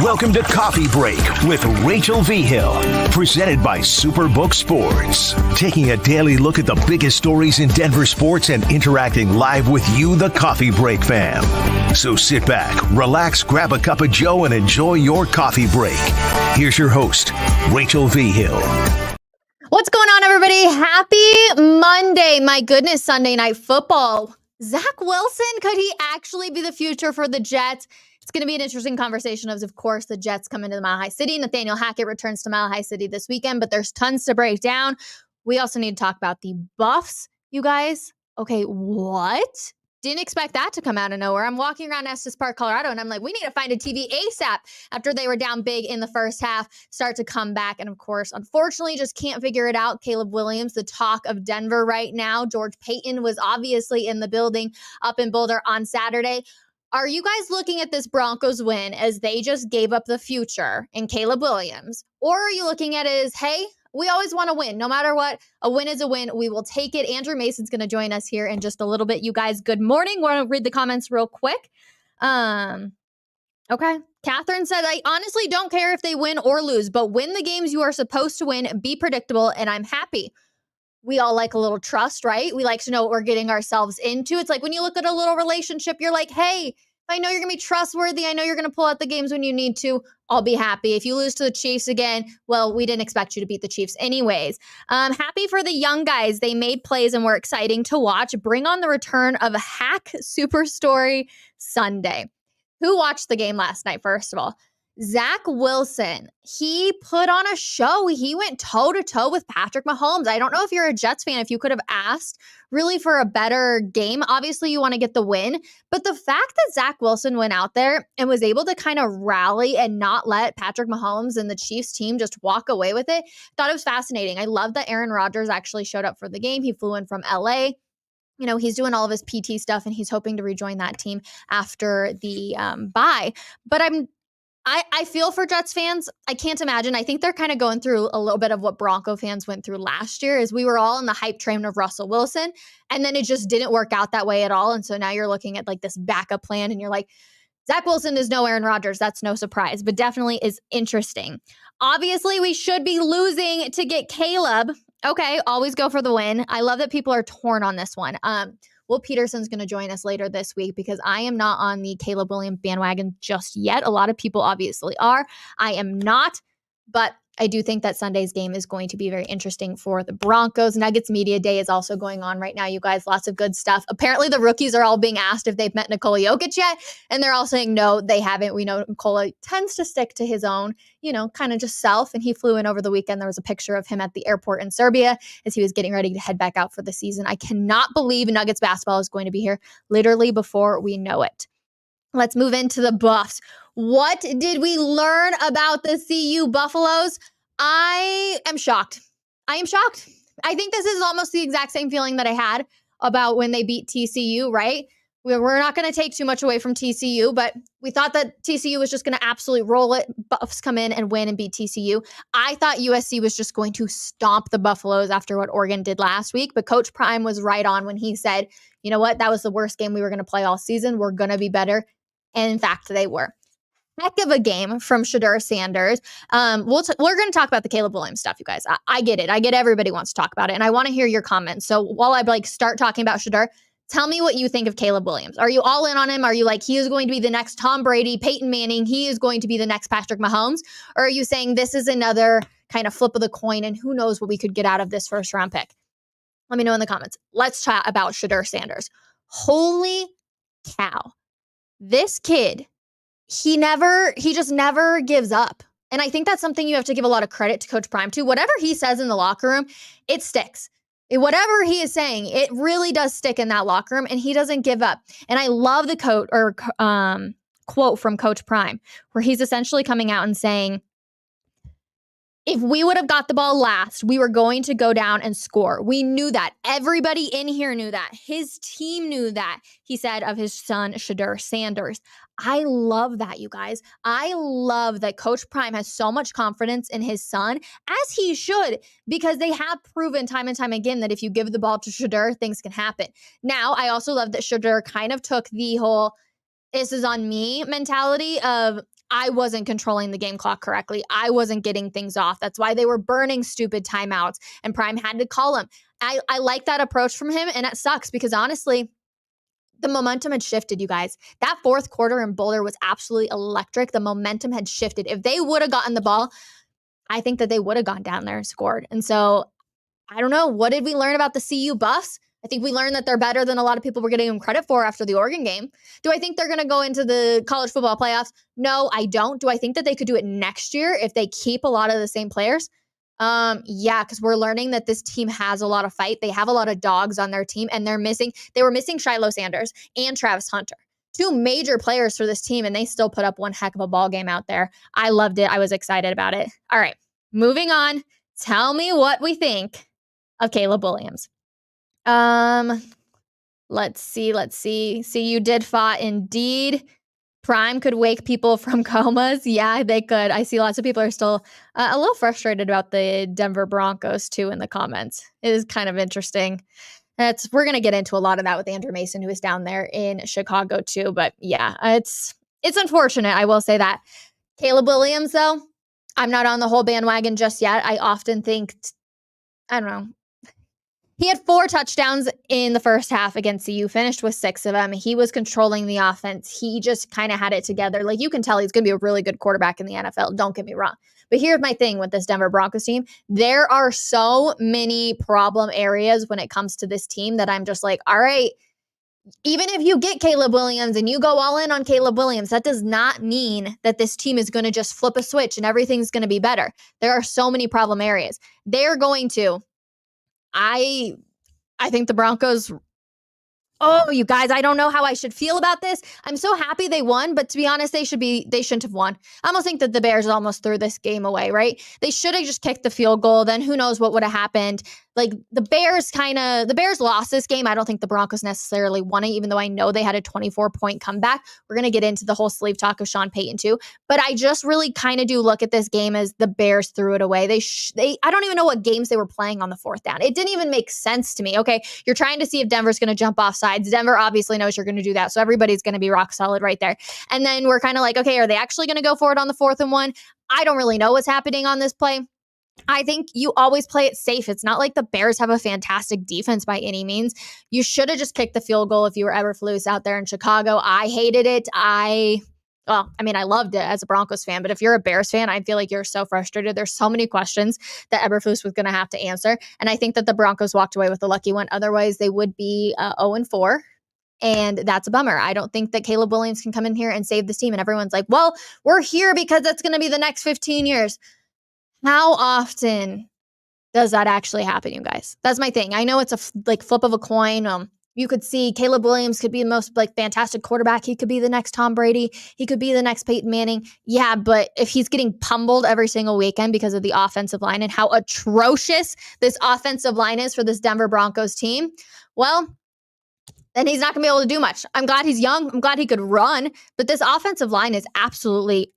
Welcome to Coffee Break with Rachel V. Hill, presented by Superbook Sports. Taking a daily look at the biggest stories in Denver sports and interacting live with you, the Coffee Break fam. So sit back, relax, grab a cup of joe, and enjoy your coffee break. Here's your host, Rachel V. Hill. What's going on, everybody? Happy Monday. My goodness, Sunday Night Football. Zach Wilson, could he actually be the future for the Jets? It's going to be an interesting conversation of course, the Jets come into Mile High City. Nathaniel Hackett returns to Mile High City this weekend, but there's tons to break down. We also need to talk about the Buffs, you guys. Okay, what? Didn't expect that to come out of nowhere. I'm walking around Estes Park, Colorado, and I'm like, we need to find a TV ASAP after they were down big in the first half, start to come back. And of course, unfortunately, just can't figure it out. Caleb Williams, the talk of Denver right now. George Payton was obviously in the building up in Boulder on Saturday. Are you guys looking at this Broncos win as they just gave up the future in Caleb Williams? Or are you looking at it as, hey, we always want to win. No matter what, a win is a win. We will take it. Andrew Mason's going to join us here in just a little bit. You guys, good morning. We're going to read the comments real quick. Okay. Catherine said, I honestly don't care if they win or lose, but win the games you are supposed to win, be predictable, and I'm happy. We all like a little trust, right? We like to know what we're getting ourselves into. It's like when you look at a little relationship, you're like, hey, I know you're going to be trustworthy. I know you're going to pull out the games when you need to. I'll be happy. If you lose to the Chiefs again, well, we didn't expect you to beat the Chiefs anyways. Happy for the young guys. They made plays and were exciting to watch. Bring on the return of a Hack Super Story Sunday. Who watched the game last night, first of all? Zach Wilson, he put on a show. He went toe-to-toe with Patrick Mahomes. I don't know if you're a Jets fan, if you could have asked really for a better game. Obviously, you want to get the win. But the fact that Zach Wilson went out there and was able to kind of rally and not let Patrick Mahomes and the Chiefs team just walk away with it, thought it was fascinating. I love that Aaron Rodgers actually showed up for the game. He flew in from LA. You know, he's doing all of his PT stuff, and he's hoping to rejoin that team after the bye. But I feel for Jets fans. I can't imagine. I think they're kind of going through a little bit of what Bronco fans went through last year, is we were all in the hype train of Russell Wilson, and then it just didn't work out that way at all. And so now you're looking at like this backup plan, and you're like, Zach Wilson is no Aaron Rodgers. That's no surprise, but definitely is interesting. Obviously, we should be losing to get Caleb. Okay, always go for the win. I love that people are torn on this one. Will Peterson's going to join us later this week because I am not on the Caleb Williams bandwagon just yet. A lot of people obviously are. I am not, but I do think that Sunday's game is going to be very interesting for the Broncos. Nuggets Media Day is also going on right now, you guys. Lots of good stuff. Apparently, the rookies are all being asked if they've met Nikola Jokic yet, and they're all saying no, they haven't. We know Nikola tends to stick to his own, kind of just self, and he flew in over the weekend. There was a picture of him at the airport in Serbia as he was getting ready to head back out for the season. I cannot believe Nuggets basketball is going to be here literally before we know it. Let's move into the Buffs. What did we learn about the CU Buffaloes? I am shocked. I think this is almost the exact same feeling that I had about when they beat TCU, right? We're not going to take too much away from TCU, but we thought that TCU was just going to absolutely roll it. Buffs come in and win and beat TCU. I thought USC was just going to stomp the Buffaloes after what Oregon did last week, but Coach Prime was right on when he said, you know what, that was the worst game we were going to play all season. We're going to be better. And in fact, they were. Heck of a game from Shedeur Sanders. We're going to talk about the Caleb Williams stuff, you guys. I get it. I get everybody wants to talk about it, and I want to hear your comments. So while I start talking about Shedeur, tell me what you think of Caleb Williams. Are you all in on him? Are you like, he is going to be the next Tom Brady, Peyton Manning, he is going to be the next Patrick Mahomes? Or are you saying this is another kind of flip of the coin, and who knows what we could get out of this first round pick? Let me know in the comments. Let's chat about Shedeur Sanders. Holy cow. This kid, he just never gives up. And I think that's something you have to give a lot of credit to Coach Prime to. Whatever he says in the locker room, it sticks. Whatever he is saying, it really does stick in that locker room, and he doesn't give up. And I love the quote from Coach Prime, where he's essentially coming out and saying, if we would have got the ball last, we were going to go down and score. We knew that. Everybody in here knew that. His team knew that, he said of his son, Shedeur Sanders. I love that, you guys. I love that Coach Prime has so much confidence in his son, as he should, because they have proven time and time again that if you give the ball to Shedeur, things can happen. Now, I also love that Shedeur kind of took the whole, this is on me mentality of, I wasn't controlling the game clock correctly. I wasn't getting things off. That's why they were burning stupid timeouts, and Prime had to call him. I like that approach from him, and it sucks because honestly, the momentum had shifted, you guys. That fourth quarter in Boulder was absolutely electric. The momentum had shifted. If they would have gotten the ball, I think that they would have gone down there and scored. And so I don't know. What did we learn about the CU Buffs? I think we learned that they're better than a lot of people were getting them credit for after the Oregon game. Do I think they're going to go into the college football playoffs? No, I don't. Do I think that they could do it next year if they keep a lot of the same players? Yeah, because we're learning that this team has a lot of fight. They have a lot of dogs on their team, and they were missing Shiloh Sanders and Travis Hunter. Two major players for this team, and they still put up one heck of a ball game out there. I loved it. I was excited about it. All right, moving on. Tell me what we think of Caleb Williams. Let's see. You did fought indeed. Prime could wake people from comas. Yeah, they could. I see lots of people are still a little frustrated about the Denver Broncos too in the comments. It is kind of interesting. We're going to get into a lot of that with Andrew Mason, who is down there in Chicago too. But yeah, it's unfortunate. I will say that. Caleb Williams, though, I'm not on the whole bandwagon just yet. I often think, I don't know. He had 4 touchdowns in the first half against CU, finished with 6 of them. He was controlling the offense. He just kind of had it together. Like, you can tell he's going to be a really good quarterback in the NFL. Don't get me wrong. But here's my thing with this Denver Broncos team. There are so many problem areas when it comes to this team that I'm just like, all right, even if you get Caleb Williams and you go all in on Caleb Williams, that does not mean that this team is going to just flip a switch and everything's going to be better. There are so many problem areas. They're going to I think the Broncos, you guys, I don't know how I should feel about this. I'm so happy they won, but to be honest, they shouldn't have won. I almost think that the Bears almost threw this game away, right? They should have just kicked the field goal. Then who knows what would have happened. Like the Bears lost this game. I don't think the Broncos necessarily won it, even though I know they had a 24-point comeback. We're going to get into the whole sleeve talk of Sean Payton too. But I just really kind of do look at this game as the Bears threw it away. I don't even know what games they were playing on the 4th down. It didn't even make sense to me. Okay, you're trying to see if Denver's going to jump off sides. Denver obviously knows you're going to do that. So everybody's going to be rock solid right there. And then we're kind of like, okay, are they actually going to go for it on the 4th and 1? I don't really know what's happening on this play. I think you always play it safe. It's not like the Bears have a fantastic defense by any means. You should have just kicked the field goal if you were Eberflus out there in Chicago. I hated it. I loved it as a Broncos fan, but if you're a Bears fan, I feel like you're so frustrated. There's so many questions that Eberflus was going to have to answer. And I think that the Broncos walked away with a lucky one. Otherwise, they would be 0-4. And that's a bummer. I don't think that Caleb Williams can come in here and save this team. And everyone's like, well, we're here because that's going to be the next 15 years. How often does that actually happen, you guys? That's my thing. I know it's a flip of a coin. You could see Caleb Williams could be the most fantastic quarterback. He could be the next Tom Brady. He could be the next Peyton Manning. Yeah, but if he's getting pummeled every single weekend because of the offensive line and how atrocious this offensive line is for this Denver Broncos team, well, then he's not going to be able to do much. I'm glad he's young. I'm glad he could run, but this offensive line is absolutely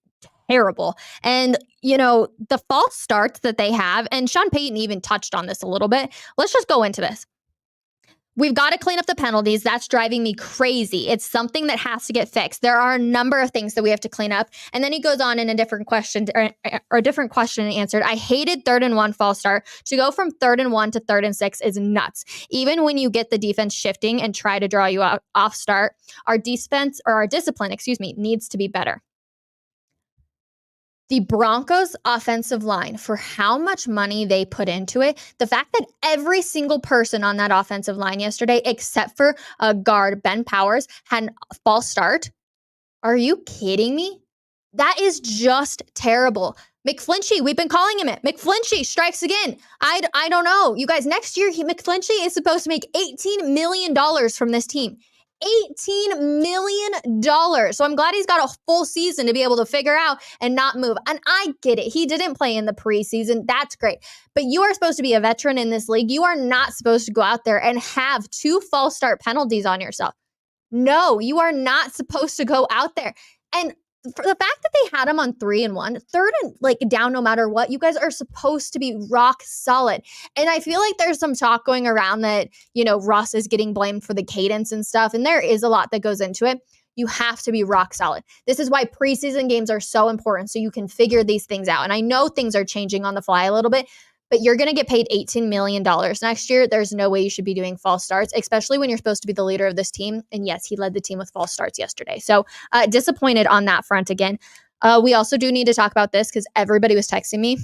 terrible. And, the false starts that they have, and Sean Payton even touched on this a little bit. Let's just go into this. We've got to clean up the penalties. That's driving me crazy. It's something that has to get fixed. There are a number of things that we have to clean up. And then he goes on in a different question or a different question and answered. I hated 3rd and 1 false start. To go from 3rd and 1 to 3rd and 6 is nuts. Even when you get the defense shifting and try to draw you out off start, our discipline, needs to be better. The Broncos offensive line, for how much money they put into it, the fact that every single person on that offensive line yesterday, except for a guard, Ben Powers, had a false start. Are you kidding me? That is just terrible. McFlinchie, we've been calling him it. McFlinchie strikes again. I don't know. You guys, next year, McFlinchie is supposed to make $18 million from this team. $18 million. So I'm glad he's got a full season to be able to figure out and not move. And I get it. He didn't play in the preseason. That's great. But you are supposed to be a veteran in this league. You are not supposed to go out there and have 2 false start penalties on yourself. No, you are not supposed to go out there. And for the fact that they had him on 3 and 1, 3rd and down no matter what, you guys are supposed to be rock solid. And I feel like there's some talk going around that, Russ is getting blamed for the cadence and stuff. And there is a lot that goes into it. You have to be rock solid. This is why preseason games are so important, so you can figure these things out. And I know things are changing on the fly a little bit, but you're going to get paid $18 million next year. There's no way you should be doing false starts, especially when you're supposed to be the leader of this team. And yes, he led the team with false starts yesterday. So disappointed on that front again. We also do need to talk about this because everybody was texting me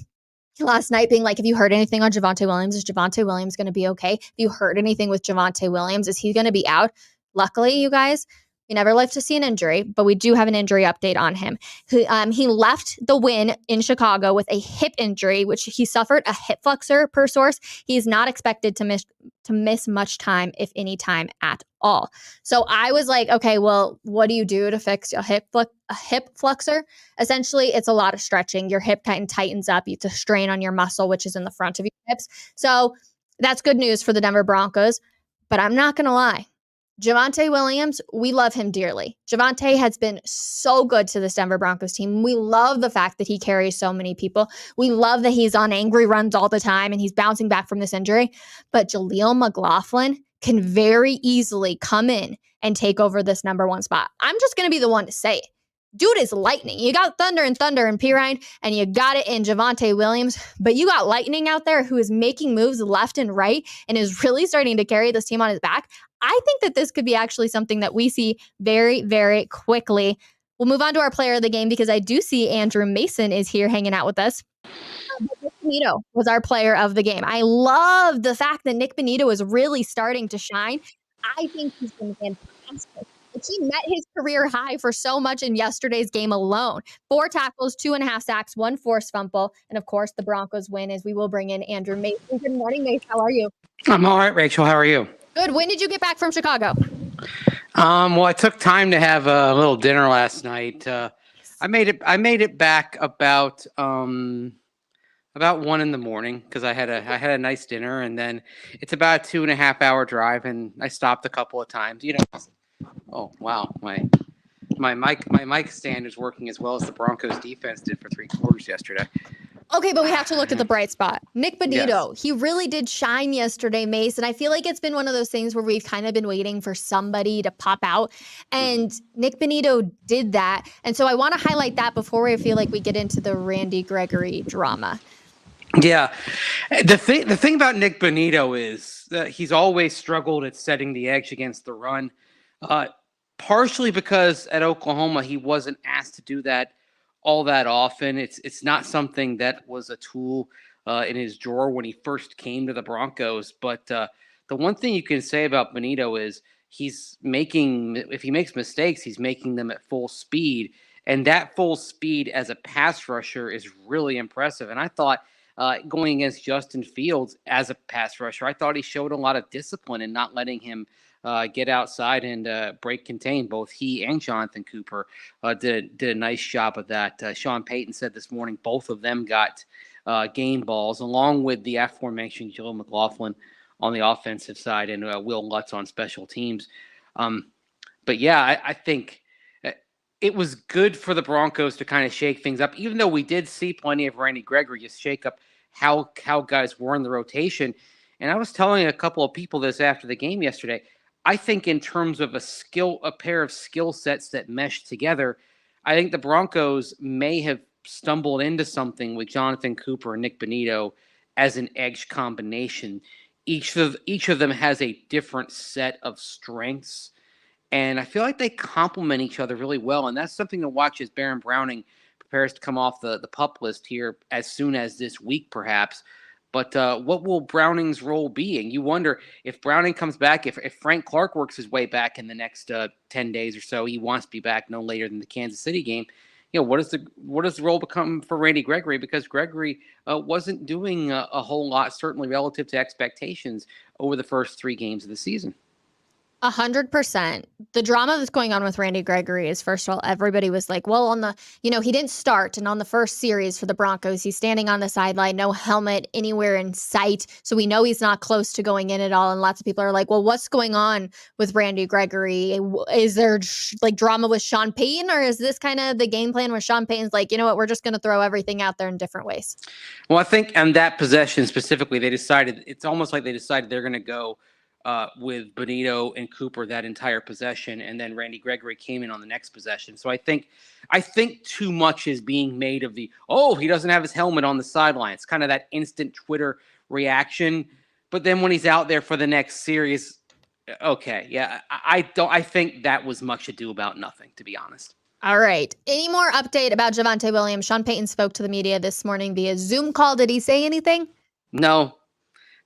last night being like, have you heard anything on Javonte Williams? Is Javonte Williams going to be okay? Have you heard anything with Javonte Williams? Is he going to be out? Luckily, you guys, we never live to see an injury, but we do have an injury update on him. He left the win in Chicago with a hip injury, which he suffered a hip flexor per source. He's not expected to miss much time, if any time at all. So I was like, okay, well, what do you do to fix a hip flexor? Essentially, it's a lot of stretching. Your hip kind of tightens up. It's a strain on your muscle, which is in the front of your hips. So that's good news for the Denver Broncos. But I'm not going to lie. Javonte Williams, we love him dearly. Javonte has been so good to this Denver Broncos team. We love the fact that he carries so many people. We love that he's on angry runs all the time and he's bouncing back from this injury. But Jaleel McLaughlin can very easily come in and take over this number one spot. I'm just going to be the one to say it. Dude is lightning. You got thunder and Pirine, and you got it in Javonte Williams, but you got lightning out there who is making moves left and right and is really starting to carry this team on his back. I think that this could be actually something that we see very, very quickly. We'll move on to our player of the game because I do see Andrew Mason is here hanging out with us. Nick Bonito was our player of the game. I love the fact that Nick Bonito is really starting to shine. I think he's been fantastic. He met his career high for so much in yesterday's game alone. 4 tackles, 2.5 sacks, 1 forced fumble, and of course the Broncos win as we will bring in Andrew Mason. Good morning, Mason. How are you? I'm all right, Rachel. How are you? Good. When did you get back from Chicago? Well, I took time to have a little dinner last night. I made it back about 1 in the morning because I had a nice dinner, and then it's about a 2.5 hour drive, and I stopped a couple of times. Oh wow, my mic stand is working as well as the Broncos defense did for 3 quarters yesterday. Okay, but we have to look at the bright spot. Nick Bonito, Yes. He really did shine yesterday, Mace, and I feel like it's been one of those things where we've kind of been waiting for somebody to pop out, and Nick Bonito did that. And so I want to highlight that before we feel like we get into the Randy Gregory drama. Yeah, the thing about Nick Bonito is that he's always struggled at setting the edge against the run. Partially because at Oklahoma he wasn't asked to do that all that often. It's not something that was a tool in his drawer when he first came to the Broncos. But the one thing you can say about Bonito is if he makes mistakes, he's making them at full speed. And that full speed as a pass rusher is really impressive. And I thought going against Justin Fields as a pass rusher, I thought he showed a lot of discipline in not letting him get outside and break contain. Both he and Jonathan Cooper did a nice job of that. Sean Payton said this morning both of them got game balls, along with the aforementioned Jaleel McLaughlin on the offensive side and Will Lutz on special teams. But yeah, I think it was good for the Broncos to kind of shake things up, even though we did see plenty of Randy Gregory just shake up how guys were in the rotation. And I was telling a couple of people this after the game yesterday. I think in terms of a pair of skill sets that mesh together, I think the Broncos may have stumbled into something with Jonathan Cooper and Nick Bonito as an edge combination. Each of them has a different set of strengths, and I feel like they complement each other really well. And that's something to watch as Baron Browning prepares to come off the PUP list here as soon as this week, perhaps. But what will Browning's role be? And you wonder if Browning comes back, if Frank Clark works his way back in the next 10 days or so, he wants to be back no later than the Kansas City game. What does the role become for Randy Gregory? Because Gregory wasn't doing a whole lot, certainly relative to expectations, over the first 3 games of the season. 100%. The drama that's going on with Randy Gregory is, first of all, everybody was like, well, he didn't start. And on the first series for the Broncos, he's standing on the sideline, no helmet anywhere in sight. So we know he's not close to going in at all. And lots of people are like, well, what's going on with Randy Gregory? Is there drama with Sean Payton, or is this kind of the game plan where Sean Payton's like, you know what, we're just going to throw everything out there in different ways? Well, I think on that possession specifically, it's almost like they decided they're going to go with Benito and Cooper that entire possession, and then Randy Gregory came in on the next possession. So I think too much is being made of he doesn't have his helmet on the sideline. It's kind of that instant Twitter reaction. But then when he's out there for the next series, okay, yeah, I think that was much ado about nothing, to be honest. All right. Any more update about Javonte Williams? Sean Payton spoke to the media this morning via Zoom call. Did he say anything? No,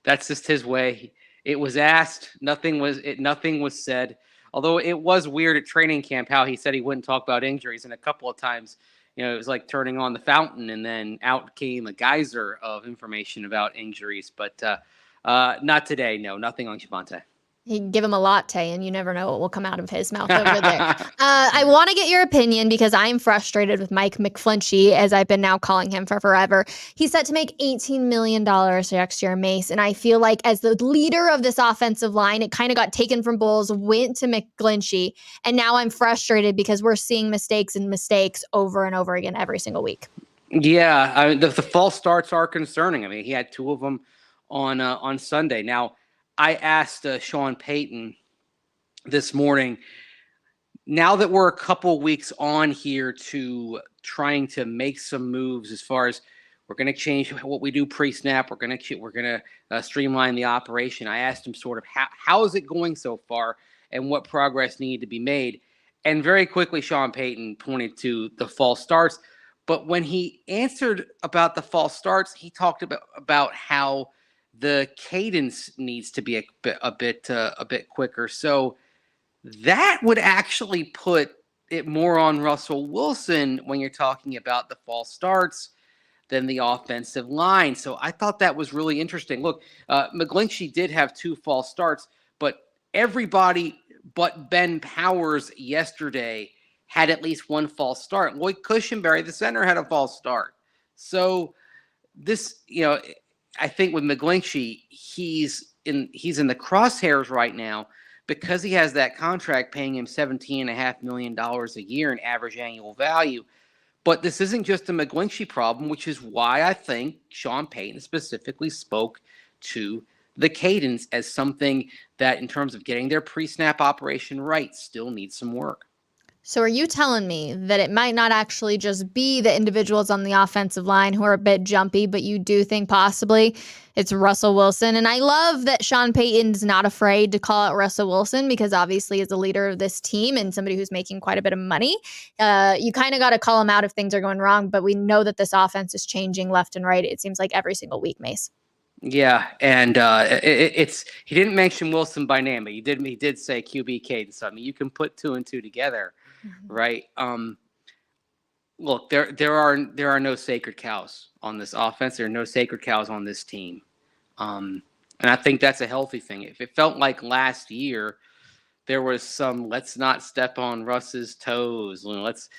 that's just his way. It was asked. Nothing was said. Although it was weird at training camp how he said he wouldn't talk about injuries, and a couple of times, it was like turning on the fountain, and then out came a geyser of information about injuries. But not today. No, nothing on Javonte. He'd give him a latte, and you never know what will come out of his mouth over there. I want to get your opinion because I'm frustrated with Mike McFlinchy, as I've been now calling him for forever. He's set to make $18 million next year, Mace, and I feel like as the leader of this offensive line, it kind of got taken from Bulls, went to McGlinchey, and now I'm frustrated because we're seeing mistakes over and over again every single week. Yeah, the false starts are concerning. I mean, he had 2 of them on Sunday. Now, I asked Sean Payton this morning, now that we're a couple weeks on here to trying to make some moves as far as we're going to change what we do pre-snap, we're going to streamline the operation. I asked him sort of how is it going so far and what progress needed to be made. And very quickly, Sean Payton pointed to the false starts. But when he answered about the false starts, he talked about how the cadence needs to be a bit quicker. So that would actually put it more on Russell Wilson when you're talking about the false starts than the offensive line. So I thought that was really interesting. Look, McGlinchey did have 2 false starts, but everybody but Ben Powers yesterday had at least 1 false start. Lloyd Cushenberry, the center, had a false start. So this, I think with McGlinchey, he's in the crosshairs right now because he has that contract paying him $17.5 million a year in average annual value. But this isn't just a McGlinchey problem, which is why I think Sean Payton specifically spoke to the cadence as something that, in terms of getting their pre-snap operation right, still needs some work. So are you telling me that it might not actually just be the individuals on the offensive line who are a bit jumpy, but you do think possibly it's Russell Wilson? And I love that Sean Payton's not afraid to call out Russell Wilson because obviously as a leader of this team and somebody who's making quite a bit of money, you kind of got to call him out if things are going wrong. But we know that this offense is changing left and right. It seems like every single week, Mace. Yeah, and he didn't mention Wilson by name, but he did say QB cadence. So, I mean, you can put 2 and 2 together. Right. Look, there are no sacred cows on this offense. There are no sacred cows on this team. And I think that's a healthy thing. If it felt like last year there was some let's not step on Russ's toes. Let's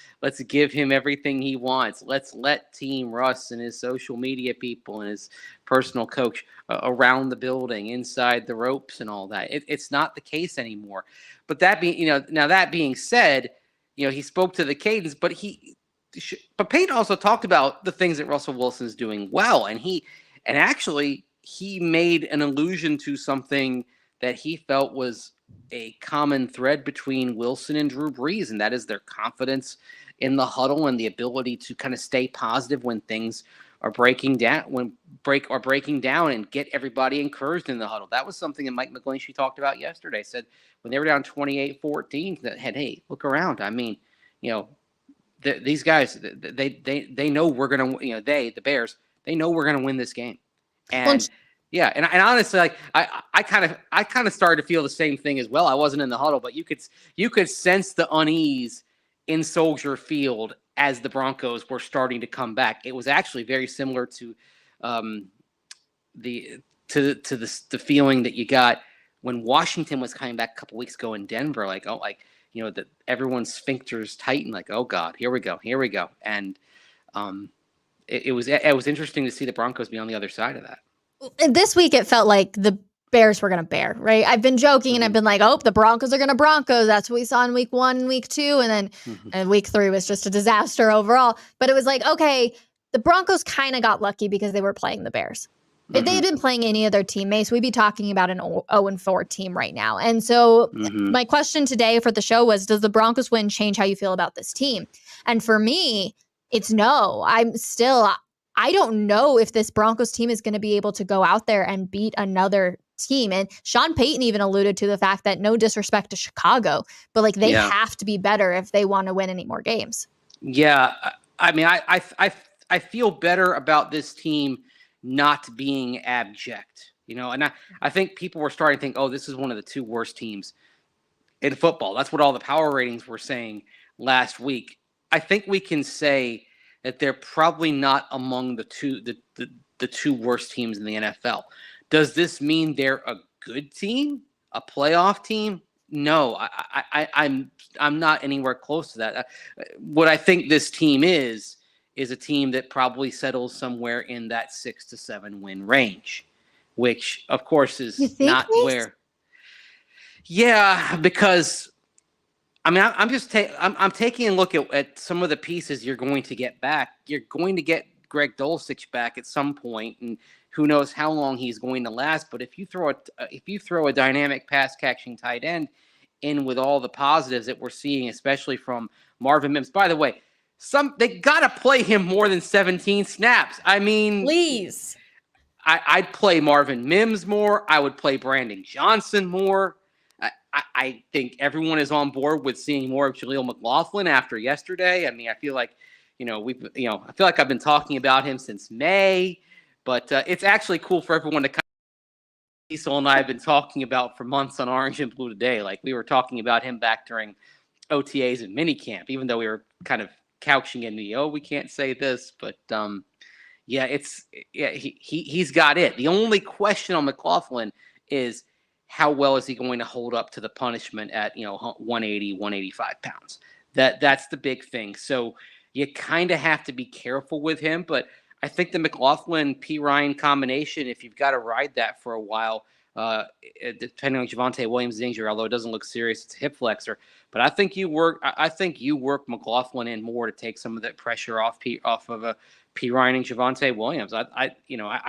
give him everything he wants. Let's let Team Russ and his social media people and his personal coach around the building, inside the ropes and all that. It's not the case anymore. But that being said, he spoke to the cadence, but Payton also talked about the things that Russell Wilson's doing well, and actually he made an allusion to something that he felt was a common thread between Wilson and Drew Brees, and that is their confidence in the huddle and the ability to kind of stay positive when things are breaking down, and get everybody encouraged in the huddle. That was something that Mike McGlinchey talked about yesterday. Said when they were down 28-14, that hey, look around. I mean, these guys, they know we're gonna, the Bears, they know we're gonna win this game, and. Yeah, and honestly, like I kind of started to feel the same thing as well. I wasn't in the huddle, but you could sense the unease in Soldier Field as the Broncos were starting to come back. It was actually very similar to the feeling that you got when Washington was coming back a couple weeks ago in Denver. Like that everyone's sphincters tighten. Like, oh God, here we go, and it was interesting to see the Broncos be on the other side of that. This week, it felt like the Bears were going to bear, right? I've been joking and I've been like, oh, the Broncos are going to Broncos. That's what we saw in week 1 and week 2. And then week 3 was just a disaster overall. But it was like, okay, the Broncos kind of got lucky because they were playing the Bears. If they had been playing any other teammates, we'd be talking about an 0-4 team right now. And so my question today for the show was, does the Broncos win change how you feel about this team? And for me, it's no. I don't know if this Broncos team is going to be able to go out there and beat another team. And Sean Payton even alluded to the fact that, no disrespect to Chicago, but like they have to be better if they want to win any more games. Yeah. I mean, I feel better about this team not being abject, and I think people were starting to think, oh, this is one of the 2 worst teams in football. That's what all the power ratings were saying last week. I think we can say that they're probably not among the 2 worst teams in the NFL. Does this mean they're a good team, a playoff team? No, I'm not anywhere close to that. What I think this team is a team that probably settles somewhere in that 6 to 7 win range, which of course is not where. Yeah, because I mean, I'm taking a look at some of the pieces you're going to get back. You're going to get Greg Dulcich back at some point, and who knows how long he's going to last. But if you throw a dynamic pass catching tight end in with all the positives that we're seeing, especially from Marvin Mims. By the way, they got to play him more than 17 snaps. I mean, please. I'd play Marvin Mims more. I would play Brandon Johnson more. I think everyone is on board with seeing more of Jaleel McLaughlin after yesterday. I mean, I feel like, I feel like I've been talking about him since May, but it's actually cool for everyone to Cecil and I have been talking about for months on Orange and Blue Today. Like, we were talking about him back during OTAs and minicamp, even though we were kind of couching in we can't say this, but he's got it. The only question on McLaughlin is, how well is he going to hold up to the punishment at 180, 185 pounds? That's the big thing. So you kind of have to be careful with him, but I think the McLaughlin P. Ryan combination, if you've got to ride that for a while, depending on Javonte Williams' injury, although it doesn't look serious, it's a hip flexor. But I think you work McLaughlin in more to take some of that pressure off of P. Ryan and Javonte Williams. I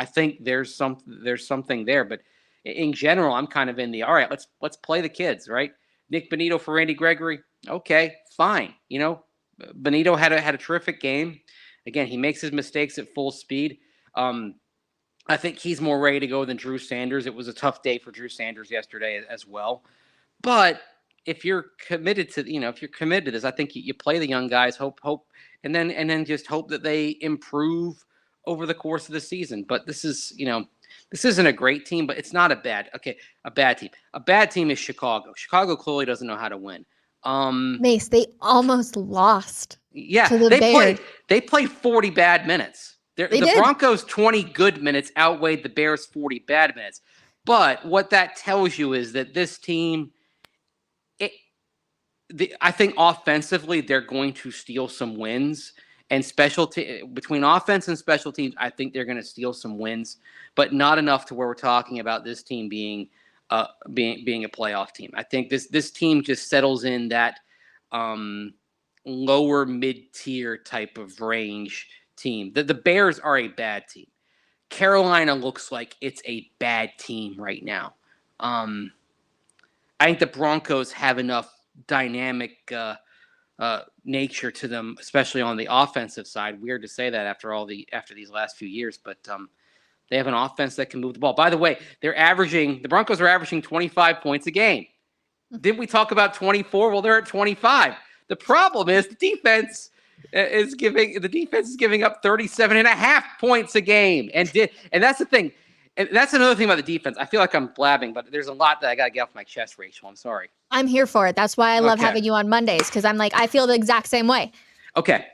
think there's something there, but in general, I'm kind of in the, all right, let's play the kids, right? Nick Bonito for Randy Gregory. Okay, fine. Bonito had a terrific game. Again, he makes his mistakes at full speed. I think he's more ready to go than Drew Sanders. It was a tough day for Drew Sanders yesterday as well. But if you're committed to, this, I think you play the young guys, hope, and then just hope that they improve over the course of the season. But this isn't a great team, but it's not a bad team. A bad team is Chicago. Chicago clearly doesn't know how to win. Mace, they almost lost. Yeah, to the Bears. They played 40 bad minutes. The Broncos' 20 good minutes outweighed the Bears' 40 bad minutes. But what that tells you is that this team, I think offensively they're going to steal some wins. And between offense and special teams, I think they're going to steal some wins, but not enough to where we're talking about this team being a playoff team. I think this team just settles in that lower mid-tier type of range team. The Bears are a bad team. Carolina looks like it's a bad team right now. I think the Broncos have enough dynamic nature to them, especially on the offensive side. Weird to say that after these last few years, but they have an offense that can move the ball. By the way, the Broncos are averaging 25 points a game. Didn't we talk about 24? Well, they're at 25. The problem is the defense is giving up 37.5 points a game. And that's the thing. And that's another thing about the defense. I feel like I'm blabbing, but there's a lot that I got to get off my chest, Rachel. I'm sorry. I'm here for it. That's why I love having you on Mondays, because I'm like, I feel the exact same way. Okay.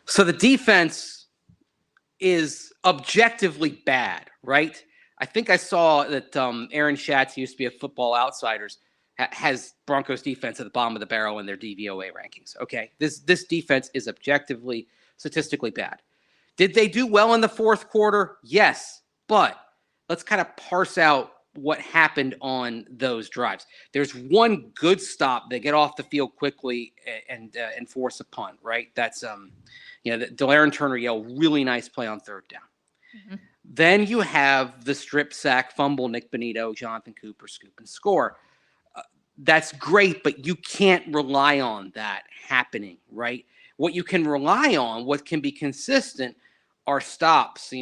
So the defense is objectively bad, right? I think I saw that Aaron Schatz, used to be a Football Outsiders, has Broncos defense at the bottom of the barrel in their DVOA rankings. Okay. This defense is objectively, statistically bad. Did they do well in the fourth quarter? Yes. But let's kind of parse out what happened on those drives. There's one good stop. They get off the field quickly and force a punt, right? That's, the De'Aaron Turner-Yell, really nice play on third down. Then you have the strip sack, fumble, Nick Bonito, Jonathan Cooper, scoop and score. That's great, but you can't rely on that happening, right? What you can rely on, what can be consistent, are stops.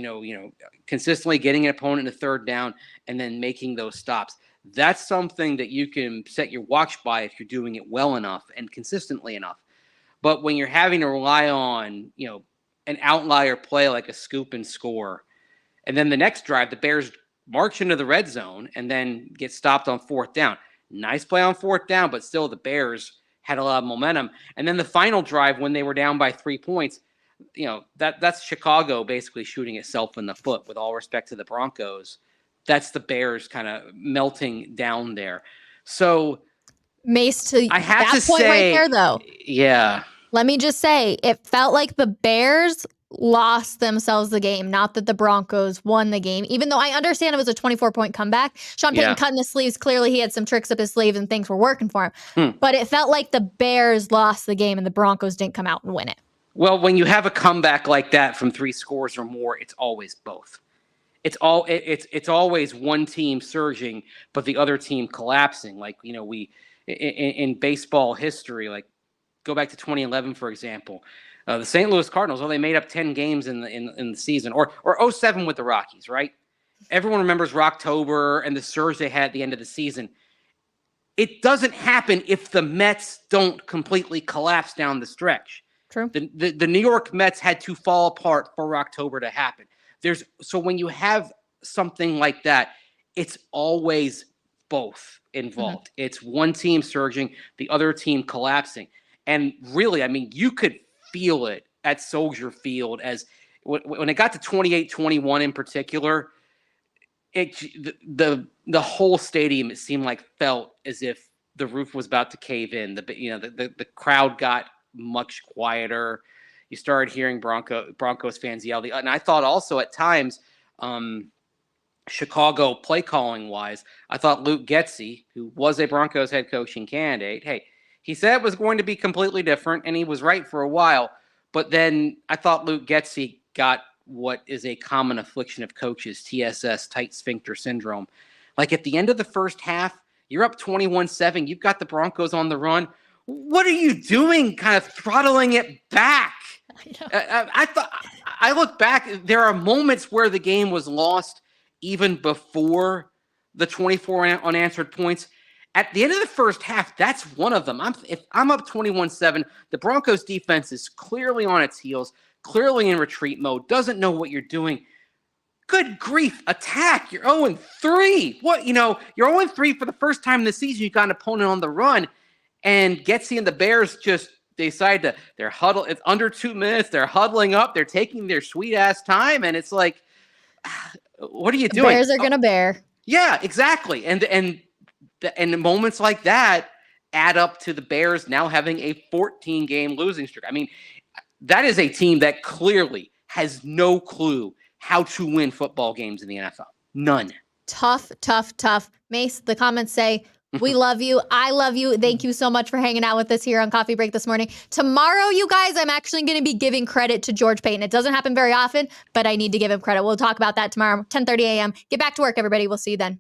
Consistently getting an opponent to third down and then making those stops. That's something that you can set your watch by if you're doing it well enough and consistently enough. But when you're having to rely on, an outlier play like a scoop and score, and then the next drive, the Bears march into the red zone and then get stopped on fourth down. Nice play on fourth down, but still the Bears had a lot of momentum. And then the final drive when they were down by 3 points, that's Chicago basically shooting itself in the foot, with all respect to the Broncos. That's the Bears kind of melting down there. So Mace, to I have that to point say, right there, though. Yeah. Let me just say, it felt like the Bears lost themselves the game, not that the Broncos won the game, even though I understand it was a 24-point comeback. Sean Payton cutting his sleeves. Clearly, he had some tricks up his sleeve and things were working for him. But it felt like the Bears lost the game and the Broncos didn't come out and win it. Well, when you have a comeback like that from 3 scores or more, it's always both. It's always one team surging, but the other team collapsing. Like, we in baseball history, like go back to 2011, for example. The St. Louis Cardinals, they made up 10 games in the season, or 07 with the Rockies, right? Everyone remembers Rocktober and the surge they had at the end of the season. It doesn't happen if the Mets don't completely collapse down the stretch. True. The New York Mets had to fall apart for Rocktober to happen. So when you have something like that, it's always both involved. Mm-hmm. It's one team surging, the other team collapsing. And really, I mean, you could feel it at Soldier Field as when it got to 28-21 in particular. The whole stadium, it seemed like, felt as if the roof was about to cave in. The crowd got much quieter. You started hearing Broncos fans yell. And I thought also at times, Chicago play calling wise, I thought Luke Getsy, who was a Broncos head coaching candidate, he said it was going to be completely different, and he was right for a while. But then I thought Luke Getsy got what is a common affliction of coaches, TSS, tight sphincter syndrome. Like at the end of the first half, you're up 21-7. You've got the Broncos on the run. What are you doing? Kind of throttling it back. I look back. There are moments where the game was lost even before the 24 unanswered points. At the end of the first half, that's one of them. If I'm up 21-7, the Broncos defense is clearly on its heels, clearly in retreat mode, doesn't know what you're doing. Good grief, attack. You're 0-3. What, you're 0-3 for the first time this season. You got an opponent on the run, and Getsy and the Bears just decide they're huddle. It's under 2 minutes. They're huddling up. They're taking their sweet ass time, and it's like, what are you doing? Bears are gonna bear. Yeah, exactly. And moments like that add up to the Bears now having a 14-game losing streak. I mean, that is a team that clearly has no clue how to win football games in the NFL. None. Tough. Mace, the comments say, we love you. I love you. Thank you so much for hanging out with us here on Coffee Break this morning. Tomorrow, you guys, I'm actually going to be giving credit to George Paton. It doesn't happen very often, but I need to give him credit. We'll talk about that tomorrow, 10:30 a.m. Get back to work, everybody. We'll see you then.